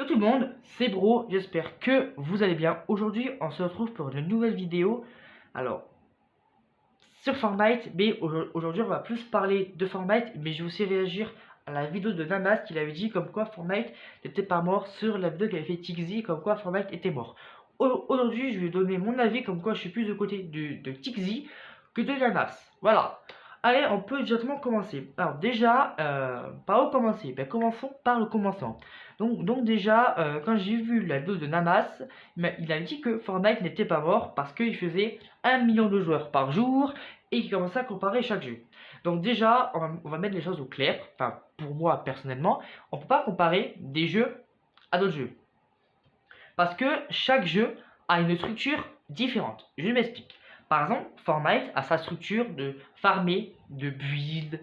Hello tout le monde, c'est Bro, j'espère que vous allez bien. Aujourd'hui, on se retrouve pour une nouvelle vidéo. Alors, sur Fortnite, mais aujourd'hui, on va plus parler de Fortnite, mais je vais aussi réagir à la vidéo de Namas qu'il avait dit comme quoi Fortnite n'était pas mort sur la vidéo qu'avait fait Tixi, comme quoi Fortnite était mort. Aujourd'hui, je vais donner mon avis comme quoi je suis plus de côté de Tixi que de Namas. Voilà. Allez, on peut directement commencer. Alors déjà, par où commencer? Ben, commençons par le commencement. Donc déjà, quand j'ai vu la vidéo de Namas, il a dit que Fortnite n'était pas mort parce qu'il faisait 1 million de joueurs par jour et qu'il commençait à comparer chaque jeu. Donc déjà, on va mettre les choses au clair. Enfin, pour moi personnellement, on ne peut pas comparer des jeux à d'autres jeux. Parce que chaque jeu a une structure différente. Je m'explique. Par exemple, Fortnite a sa structure de farmer, de build,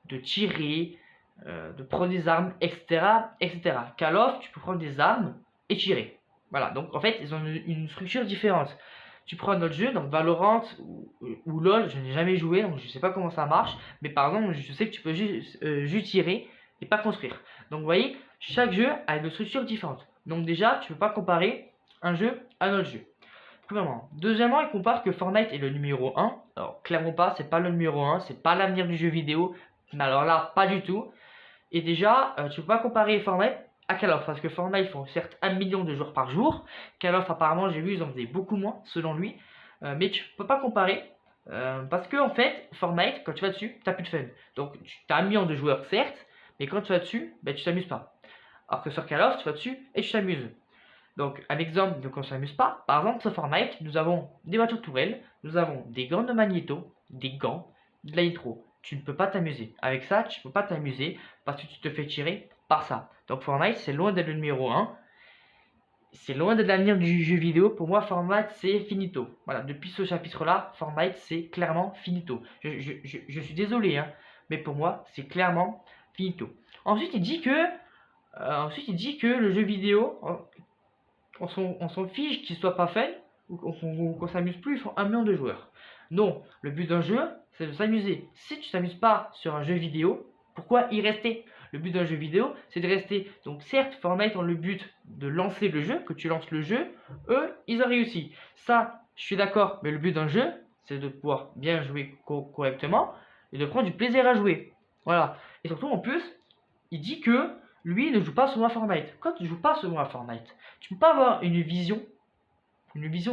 de tirer, de prendre des armes, etc., etc. Call of, tu peux prendre des armes et tirer. Voilà, donc en fait, ils ont une structure différente. Tu prends un autre jeu, donc Valorant ou LoL, je n'ai jamais joué, donc je ne sais pas comment ça marche. Mais par exemple, je sais que tu peux juste tirer et pas construire. Donc vous voyez, chaque jeu a une structure différente. Donc déjà, tu ne peux pas comparer un jeu à un autre jeu. Premièrement. Deuxièmement, il compare que Fortnite est le numéro 1. Alors, clairement pas, c'est pas le numéro 1, c'est pas l'avenir du jeu vidéo. Mais alors là, pas du tout. Et déjà, tu peux pas comparer Fortnite à Call of, parce que Fortnite font certes 1 million de joueurs par jour. Call of, apparemment, j'ai vu, ils en faisaient beaucoup moins, selon lui. Mais tu peux pas comparer, parce que en fait, Fortnite, quand tu vas dessus, t'as plus de fun. Donc, tu as 1 million de joueurs, certes, mais quand tu vas dessus, ben, tu t'amuses pas. Alors que sur Call of, tu vas dessus et tu t'amuses. Donc, un exemple de quand on ne s'amuse pas, par exemple sur Fortnite, nous avons des voitures tourelles, nous avons des gants de magnéto, des gants, de la nitro. Tu ne peux pas t'amuser. Avec ça, tu ne peux pas t'amuser parce que tu te fais tirer par ça. Donc Fortnite, c'est loin d'être le numéro 1. C'est loin d'être l'avenir du jeu vidéo. Pour moi, Fortnite, c'est finito. Voilà, depuis ce chapitre-là, Fortnite, c'est clairement finito. Je suis désolé, hein, mais pour moi, c'est clairement finito. Ensuite, il dit que le jeu vidéo, on s'en fiche qu'il soit pas fun ou qu'on s'amuse plus, il faut 1 million de joueurs. Non, le but d'un jeu, c'est de s'amuser. Si tu t'amuses pas sur un jeu vidéo, pourquoi y rester? Le but d'un jeu vidéo, c'est de rester. Donc certes, Fortnite ont le but de lancer le jeu, que tu lances le jeu, eux, ils ont réussi. Ça, je suis d'accord, mais le but d'un jeu, c'est de pouvoir bien jouer correctement et de prendre du plaisir à jouer. Voilà. Et surtout, en plus, il dit que lui ne joue pas souvent à Fortnite. Quand tu ne joues pas souvent à Fortnite, tu ne peux pas avoir une vision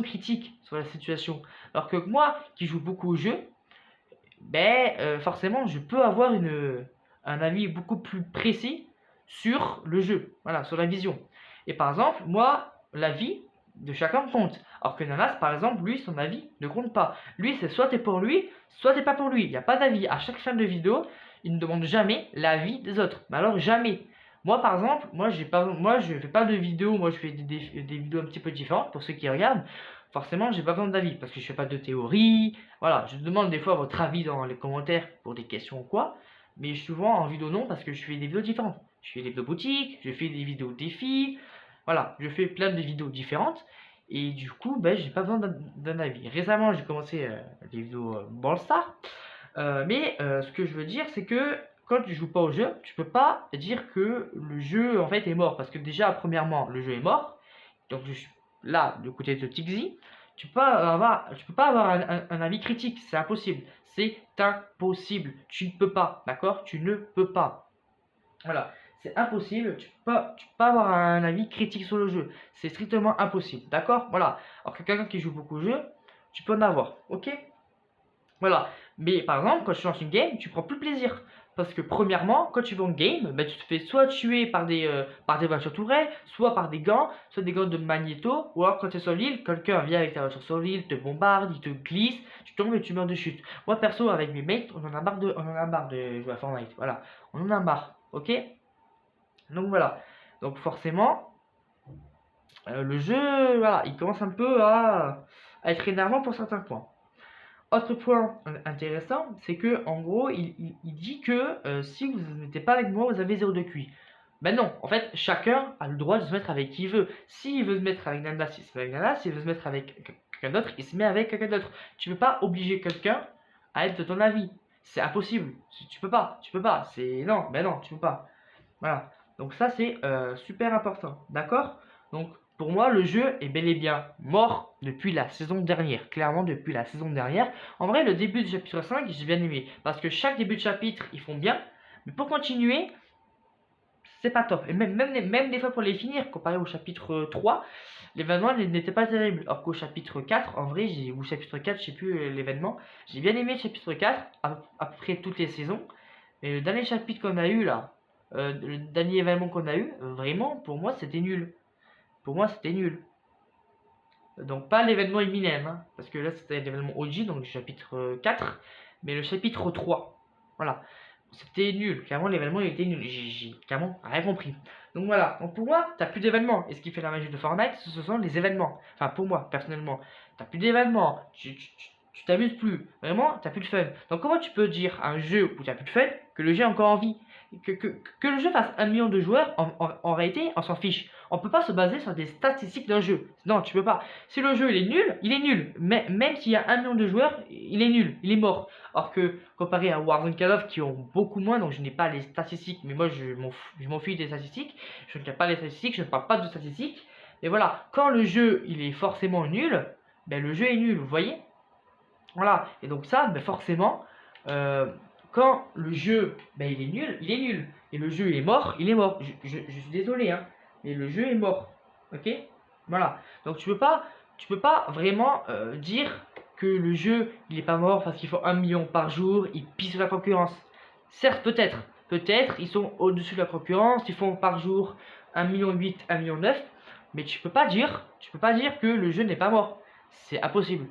critique sur la situation. Alors que moi, qui joue beaucoup au jeu, ben, forcément, je peux avoir un avis beaucoup plus précis sur le jeu, voilà, sur la vision. Et par exemple, moi, l'avis de chacun compte. Alors que Nanas, par exemple, lui, son avis ne compte pas. Lui, c'est soit t'es pour lui, soit t'es pas pour lui. Il n'y a pas d'avis. À chaque fin de vidéo, il ne demande jamais l'avis des autres. Mais alors, jamais. Moi, par exemple, moi, je fais pas de vidéos, moi, je fais des vidéos un petit peu différentes pour ceux qui regardent. Forcément, j'ai pas besoin d'avis parce que je fais pas de théorie. Voilà, je demande des fois votre avis dans les commentaires pour des questions ou quoi. Mais souvent en vidéo non parce que je fais des vidéos différentes. Je fais des vidéos boutiques, je fais des vidéos défis. Voilà, je fais plein de vidéos différentes. Et du coup, ben, j'ai pas besoin d'un avis. Récemment, j'ai commencé des vidéos Brawl Stars. Ce que je veux dire, c'est que quand tu joues pas au jeu, tu peux pas dire que le jeu en fait est mort. Parce que déjà, premièrement, le jeu est mort. Donc je suis là, du côté de Tixi. Tu peux pas avoir un avis critique. C'est impossible. C'est impossible. Tu ne peux pas. D'accord? Tu ne peux pas. Voilà. C'est impossible. Tu peux pas avoir un avis critique sur le jeu. C'est strictement impossible. D'accord? Voilà. Alors que quelqu'un qui joue beaucoup au jeu, tu peux en avoir. Ok? Voilà. Mais par exemple, quand tu lances une game, tu prends plus plaisir. Parce que premièrement, quand tu vas en game, bah, tu te fais soit tuer par des voitures tourelles, soit par des gants, soit des gants de magnéto, ou alors quand tu es sur l'île, quelqu'un vient avec ta voiture sur l'île, te bombarde, il te glisse, tu tombes et tu meurs de chute. Moi perso, avec mes mates, on en a marre de jouer à Fortnite. Voilà. On en a marre. Ok? Donc voilà. Donc forcément, le jeu, voilà, il commence un peu à être énervant pour certains points. Autre point intéressant, c'est que en gros, il dit que si vous n'êtes pas avec moi, vous avez 0 de QI. Ben non, en fait, chacun a le droit de se mettre avec qui il veut. S'il veut se mettre avec Nana, il se met avec Nana. S'il veut se mettre avec quelqu'un d'autre, il se met avec quelqu'un d'autre. Tu ne peux pas obliger quelqu'un à être de ton avis. C'est impossible. Tu peux pas. C'est non, ben non, tu peux pas. Voilà. Donc ça c'est super important, d'accord? Donc pour moi le jeu est bel et bien mort depuis la saison dernière, clairement depuis la saison dernière. En vrai le début du chapitre 5 j'ai bien aimé, parce que chaque début de chapitre ils font bien, mais pour continuer c'est pas top. Et même des fois pour les finir, comparé au chapitre 3, l'événement n'était pas terrible. Alors qu'au chapitre 4, en vrai, ou chapitre 4, je sais plus l'événement, j'ai bien aimé le chapitre 4, à peu près toutes les saisons. Mais le dernier chapitre qu'on a eu là, le dernier événement qu'on a eu, vraiment, pour moi, c'était nul. Pour moi, c'était nul. Donc pas l'événement Eminem, hein, parce que là c'était l'événement OG, donc le chapitre 4, mais le chapitre 3. Voilà. C'était nul, clairement l'événement il était nul, j'ai clairement rien compris. Donc voilà, donc pour moi, t'as plus d'événements. Et ce qui fait la magie de Fortnite, ce sont les événements. Enfin pour moi, personnellement, t'as plus d'événements, tu t'amuses plus, vraiment, t'as plus de fun. Donc comment tu peux dire à un jeu où t'as plus de fun que le jeu est encore en vie? Que le jeu fasse 1 million de joueurs, en réalité, on s'en fiche. On peut pas se baser sur des statistiques d'un jeu. Non, tu peux pas. Si le jeu il est nul, il est nul. Mais même s'il y a 1 million de joueurs, il est nul, il est mort. Alors que comparé à Warzone Call of qui ont beaucoup moins, donc je n'ai pas les statistiques, mais moi je m'en fiche des statistiques. Je ne regarde pas les statistiques, je ne parle pas de statistiques. Mais voilà, quand le jeu il est forcément nul, ben le jeu est nul, vous voyez? Voilà, et donc ça, ben forcément, quand le jeu ben il est nul, il est nul. Et le jeu il est mort, il est mort. Je suis désolé, hein, mais le jeu est mort. Ok? Voilà. Donc tu peux pas vraiment dire que le jeu il est pas mort parce qu'il faut 1 million par jour, il pisse la concurrence. Certes, peut-être, ils sont au-dessus de la concurrence, ils font par jour 1,8 million, 1,9 million, mais tu peux pas dire que le jeu n'est pas mort. C'est impossible.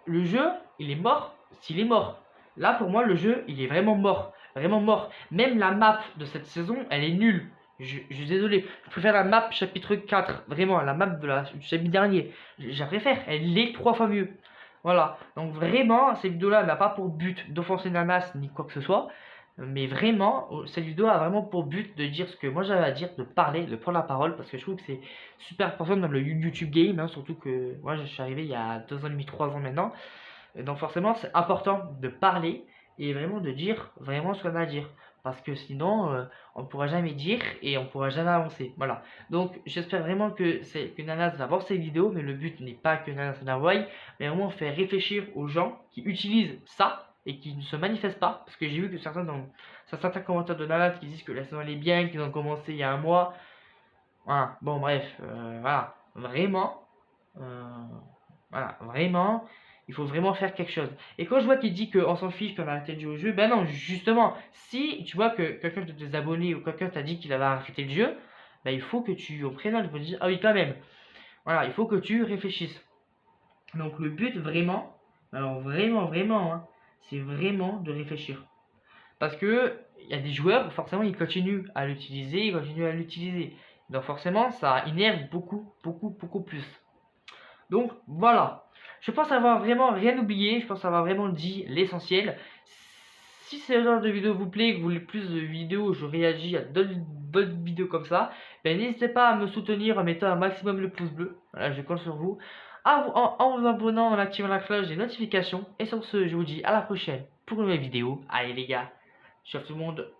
Le jeu, il est mort s'il est mort. Là, pour moi, le jeu, il est vraiment mort. Vraiment mort. Même la map de cette saison, elle est nulle. Je suis désolé. Je préfère la map chapitre 4. Vraiment, la map du chapitre dernier. Je la préfère. Elle est 3 fois mieux. Voilà. Donc vraiment, cette vidéo-là n'a pas pour but d'offenser Nanas ni quoi que ce soit. Mais vraiment, cette vidéo a vraiment pour but de dire ce que moi j'avais à dire, de parler, de prendre la parole, parce que je trouve que c'est super important dans le YouTube game, hein, surtout que moi je suis arrivé il y a 2 ans et demi, 3 ans maintenant. Et donc forcément c'est important de parler et vraiment de dire vraiment ce qu'on a à dire. Parce que sinon on ne pourra jamais dire et on ne pourra jamais avancer. Voilà. Donc j'espère vraiment que Nanas va voir cette vidéo, mais le but n'est pas que Nanas la voie, mais vraiment faire réfléchir aux gens qui utilisent ça et qui ne se manifestent pas. Parce que j'ai vu que certains commentaires de Nanas qui disent que la saison elle est bien, qu'ils ont commencé il y a un mois. Voilà. Bon bref, voilà. Voilà, vraiment, il faut vraiment faire quelque chose. Et quand je vois qu'il dit qu'on s'en fiche, qu'on a arrêté de jouer au jeu, ben non, justement, si tu vois que quelqu'un de tes abonnés ou quelqu'un t'a dit qu'il avait arrêté le jeu, ben il faut que tu au préalable, il faut dire, ah oui, quand même. Voilà, il faut que tu réfléchisses. Donc le but vraiment, alors vraiment, hein, c'est vraiment de réfléchir. Parce que il y a des joueurs, forcément, ils continuent à l'utiliser, Donc forcément, ça énerve beaucoup plus. Donc voilà, je pense avoir vraiment rien oublié, je pense avoir vraiment dit l'essentiel. Si ce genre de vidéo vous plaît, que vous voulez plus de vidéos où je réagis à d'autres vidéos comme ça, ben n'hésitez pas à me soutenir en mettant un maximum le pouce bleu, voilà, je compte sur vous, en vous abonnant, en activant la cloche des notifications, et sur ce, je vous dis à la prochaine pour une nouvelle vidéo. Allez les gars, je tout le monde.